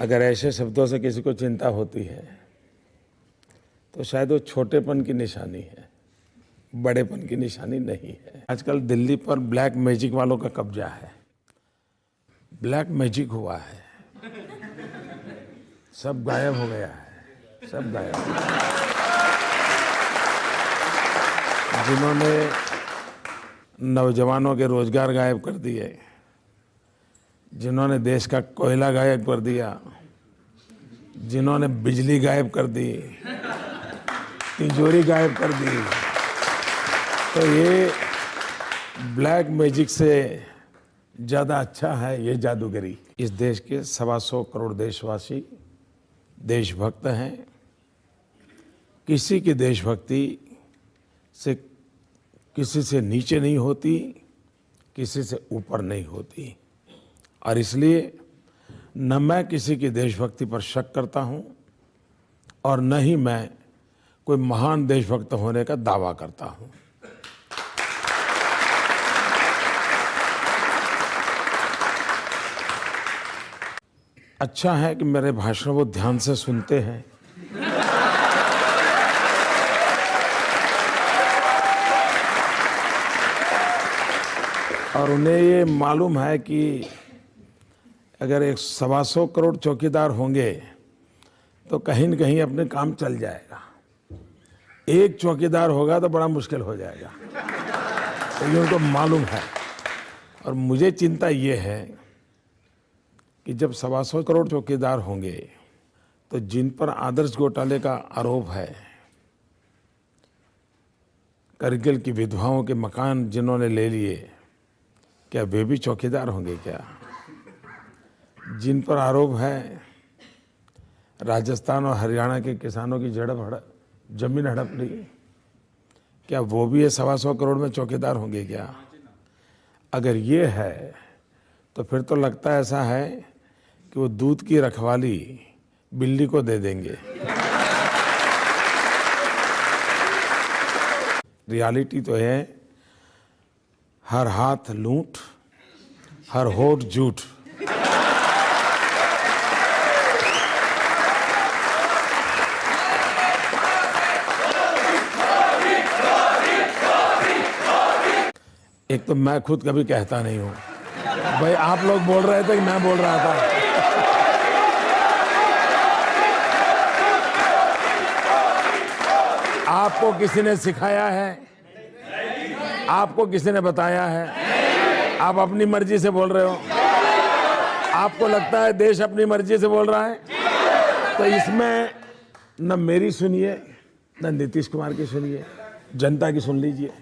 अगर ऐसे शब्दों से किसी को चिंता होती है तो शायद वो छोटेपन की निशानी है, बड़ेपन की निशानी नहीं है। आजकल दिल्ली पर ब्लैक मैजिक वालों का कब्जा है। ब्लैक मैजिक हुआ है, सब गायब हो गया है, सब गायब हो गया। जिन्होंने नौजवानों के रोजगार गायब कर दिए, जिन्होंने देश का कोयला गायब कर दिया, जिन्होंने बिजली गायब कर दी, तिजोरी गायब कर दी, तो ये ब्लैक मैजिक से ज़्यादा अच्छा है ये जादूगरी। इस देश के 125 करोड़ देशवासी देशभक्त हैं। किसी की देशभक्ति से किसी से नीचे नहीं होती, किसी से ऊपर नहीं होती, और इसलिए न मैं किसी की देशभक्ति पर शक करता हूं और न ही मैं कोई महान देशभक्त होने का दावा करता हूं। अच्छा है कि मेरे भाषण वो ध्यान से सुनते हैं। और उन्हें ये मालूम है कि अगर 125 करोड़ चौकीदार होंगे तो कहीं न कहीं अपने काम चल जाएगा। एक चौकीदार होगा तो बड़ा मुश्किल हो जाएगा, तो ये उनको मालूम है। और मुझे चिंता ये है कि जब 125 करोड़ चौकीदार होंगे तो जिन पर आदर्श घोटाले का आरोप है, करगिल की विधवाओं के मकान जिन्होंने ले लिए, क्या वे भी चौकीदार होंगे क्या? जिन पर आरोप है राजस्थान और हरियाणा के किसानों की जमीन हड़प ली, क्या वो भी ये 125 करोड़ में चौकीदार होंगे क्या? अगर ये है तो फिर तो लगता ऐसा है कि वो दूध की रखवाली बिल्ली को दे देंगे। रियलिटी तो है, हर हाथ लूट, हर होठ झूठ। एक तो मैं खुद कभी कहता नहीं हूं। भाई आप लोग बोल रहे थे कि मैं बोल रहा था। आपको किसी ने सिखाया है? आपको किसी ने बताया है? आप अपनी मर्जी से बोल रहे हो? आपको लगता है देश अपनी मर्जी से बोल रहा है? तो इसमें न मेरी सुनिए, न नीतीश कुमार की सुनिए, जनता की सुन लीजिए।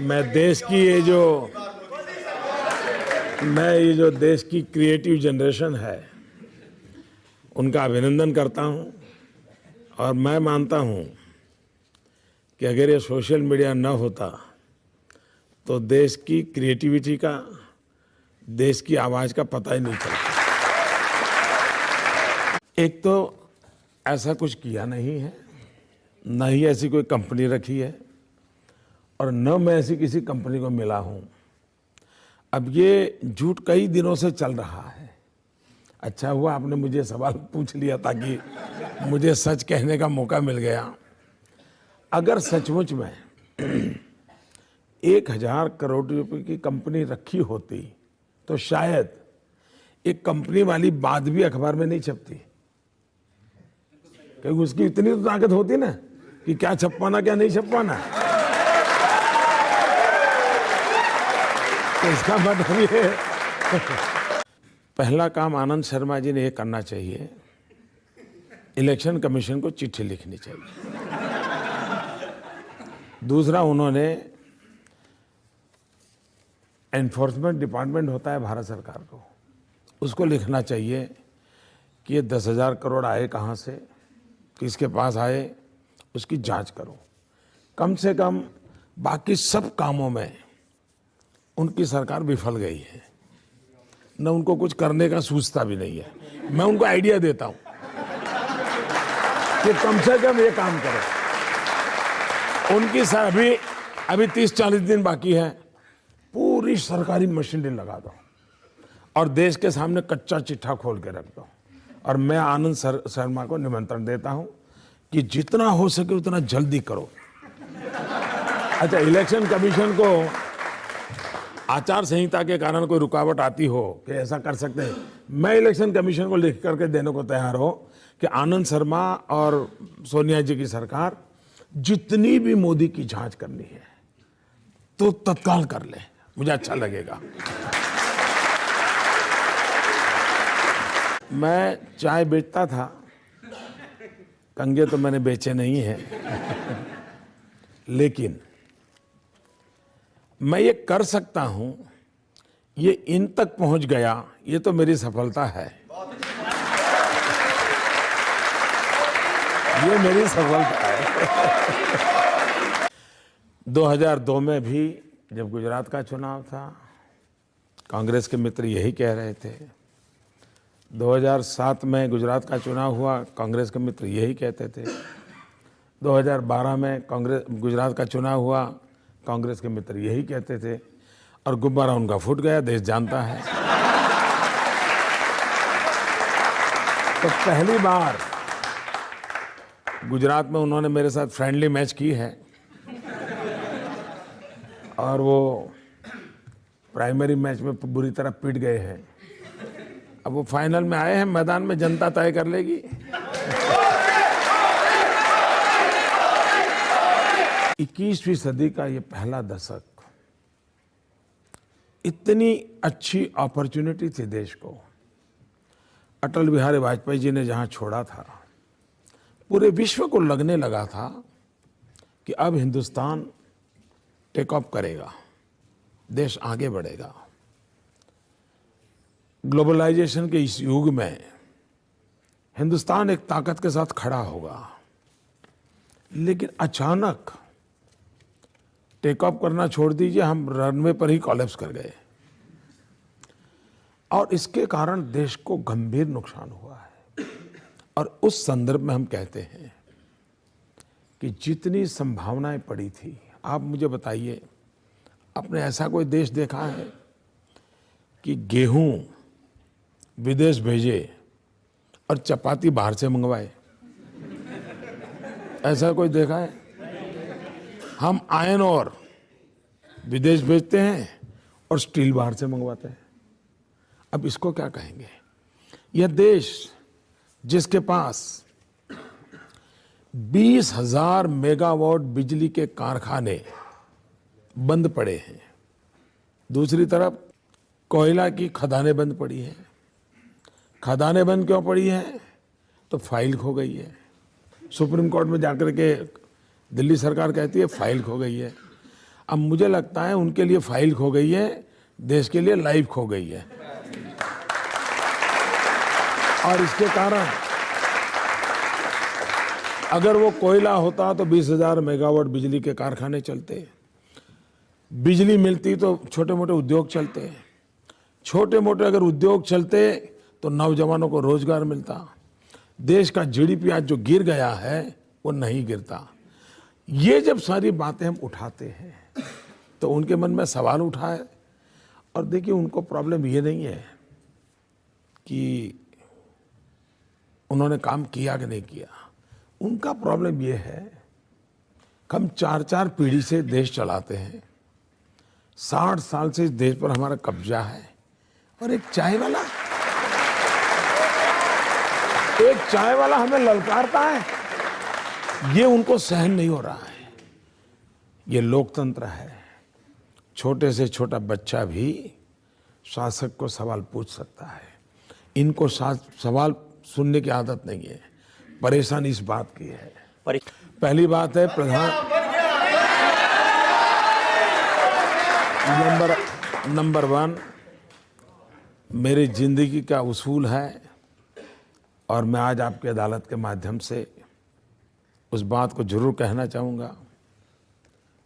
मैं देश की ये जो देश की क्रिएटिव जनरेशन है उनका अभिनंदन करता हूं, और मैं मानता हूं कि अगर ये सोशल मीडिया न होता तो देश की क्रिएटिविटी का, देश की आवाज़ का पता ही नहीं चलता। एक तो ऐसा कुछ किया नहीं है, न ही ऐसी कोई कंपनी रखी है, और न मैं ऐसी किसी कंपनी को मिला हूं। अब ये झूठ कई दिनों से चल रहा है। अच्छा हुआ आपने मुझे सवाल पूछ लिया ताकि मुझे सच कहने का मौका मिल गया। अगर सचमुच में 1000 करोड़ रुपए की कंपनी रखी होती तो शायद एक कंपनी वाली बात भी अखबार में नहीं छपती, क्योंकि उसकी इतनी तो ताकत होती ना कि क्या छपवाना क्या नहीं छपवाना। तो इसका मतलब ये पहला काम आनंद शर्मा जी ने ये करना चाहिए, इलेक्शन कमीशन को चिट्ठी लिखनी चाहिए। दूसरा, उन्होंने एनफोर्समेंट डिपार्टमेंट होता है भारत सरकार को, उसको लिखना चाहिए कि ये 10,000 करोड़ आए कहाँ से, किसके पास आए, उसकी जांच करो। कम से कम बाकी सब कामों में उनकी सरकार विफल गई है। न उनको कुछ करने का सूझता भी नहीं है। मैं उनको आइडिया देता हूं कि कम से कम ये काम करो। उनकी अभी 30-40 दिन बाकी है, पूरी सरकारी मशीनरी लगा दो और देश के सामने कच्चा चिट्ठा खोल के रख दो। और मैं आनंद शर्मा को निमंत्रण देता हूं कि जितना हो सके उतना जल्दी करो। अच्छा, इलेक्शन कमीशन को आचार संहिता के कारण कोई रुकावट आती हो कि ऐसा कर सकते हैं, मैं इलेक्शन कमीशन को लिख करके देने को तैयार हो कि आनंद शर्मा और सोनिया जी की सरकार जितनी भी मोदी की जांच करनी है तो तत्काल कर ले, मुझे अच्छा लगेगा। मैं चाय बेचता था, कंगे तो मैंने बेचे नहीं है, लेकिन मैं ये कर सकता हूं, ये इन तक पहुंच गया, ये तो मेरी सफलता है। ये मेरी सफलता है। 2002 में भी जब गुजरात का चुनाव था, कांग्रेस के मित्र यही कह रहे थे। 2007 में गुजरात का चुनाव हुआ, कांग्रेस के मित्र यही कहते थे। 2012 में गुजरात का चुनाव हुआ, कांग्रेस के मित्र यही कहते थे, और गुब्बारा उनका फूट गया, देश जानता है। तो पहली बार गुजरात में उन्होंने मेरे साथ फ्रेंडली मैच की है और वो प्राइमरी मैच में बुरी तरह पिट गए हैं। अब वो फाइनल में आए हैं, मैदान में जनता तय कर लेगी। इक्कीसवीं सदी का ये पहला दशक, इतनी अच्छी अपॉर्चुनिटी थी देश को। अटल बिहारी वाजपेयी जी ने जहां छोड़ा था, पूरे विश्व को लगने लगा था कि अब हिंदुस्तान टेक ऑफ करेगा, देश आगे बढ़ेगा। ग्लोबलाइजेशन के इस युग में हिंदुस्तान एक ताकत के साथ खड़ा होगा, लेकिन अचानक टेक ऑफ करना छोड़ दीजिए, हम रनवे पर ही कोलैप्स कर गए और इसके कारण देश को गंभीर नुकसान हुआ है। और उस संदर्भ में हम कहते हैं कि जितनी संभावनाएं पड़ी थी, आप मुझे बताइए, आपने ऐसा कोई देश देखा है कि गेहूं विदेश भेजे और चपाती बाहर से मंगवाए? ऐसा कोई देखा है? हम आयरन और विदेश भेजते हैं और स्टील बाहर से मंगवाते हैं। अब इसको क्या कहेंगे? यह देश जिसके पास 20,000 मेगावाट बिजली के कारखाने बंद पड़े हैं, दूसरी तरफ कोयला की खदानें बंद पड़ी हैं। खदानें बंद क्यों पड़ी हैं? तो फाइल खो गई है। सुप्रीम कोर्ट में जाकर के दिल्ली सरकार कहती है फाइल खो गई है। अब मुझे लगता है उनके लिए फाइल खो गई है, देश के लिए लाइफ खो गई है। और इसके कारण अगर वो कोयला होता तो 20,000 मेगावाट बिजली के कारखाने चलते, बिजली मिलती तो छोटे मोटे उद्योग चलते, छोटे मोटे अगर उद्योग चलते तो नौजवानों को रोजगार मिलता, देश का जीडीपी आज जो गिर गया है वो नहीं गिरता। ये जब सारी बातें हम उठाते हैं तो उनके मन में सवाल उठाए। और देखिए, उनको प्रॉब्लम ये नहीं है कि उन्होंने काम किया कि नहीं किया, उनका प्रॉब्लम ये है कि हम 4-4 पीढ़ी से देश चलाते हैं, 60 साल से इस देश पर हमारा कब्जा है, और एक चाय वाला हमें ललकारता है, ये उनको सहन नहीं हो रहा है। ये लोकतंत्र है, छोटे से छोटा बच्चा भी शासक को सवाल पूछ सकता है। इनको सवाल सुनने की आदत नहीं है, परेशानी इस बात की है। पहली बात है, नंबर 1 मेरी जिंदगी का उसूल है, और मैं आज आपकी अदालत के माध्यम से उस बात को जरूर कहना चाहूँगा।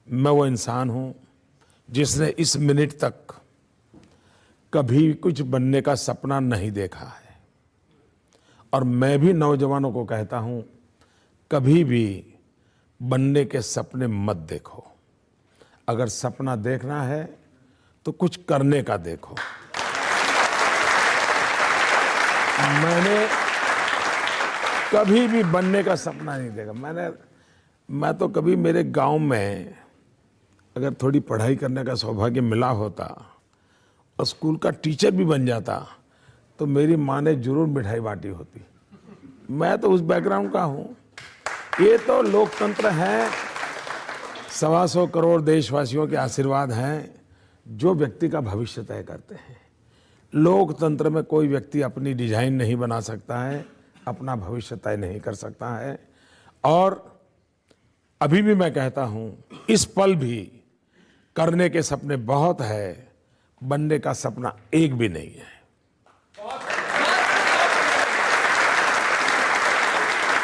मैं वो इंसान हूँ जिसने इस मिनट तक कभी कुछ बनने का सपना नहीं देखा है। और मैं भी नौजवानों को कहता हूं, कभी भी बनने के सपने मत देखो। अगर सपना देखना है तो कुछ करने का देखो। मैंने कभी भी बनने का सपना नहीं देखा। मैं तो कभी मेरे गांव में अगर थोड़ी पढ़ाई करने का सौभाग्य मिला होता और स्कूल का टीचर भी बन जाता तो मेरी माँ ने जरूर मिठाई बांटी होती। मैं तो उस बैकग्राउंड का हूँ। ये तो लोकतंत्र है, 125 करोड़ देशवासियों के आशीर्वाद हैं जो व्यक्ति का भविष्य तय करते हैं। लोकतंत्र में कोई व्यक्ति अपनी डिजाइन नहीं बना सकता है, अपना भविष्य तय नहीं कर सकता है। और अभी भी मैं कहता हूं, इस पल भी करने के सपने बहुत है, बनने का सपना एक भी नहीं है।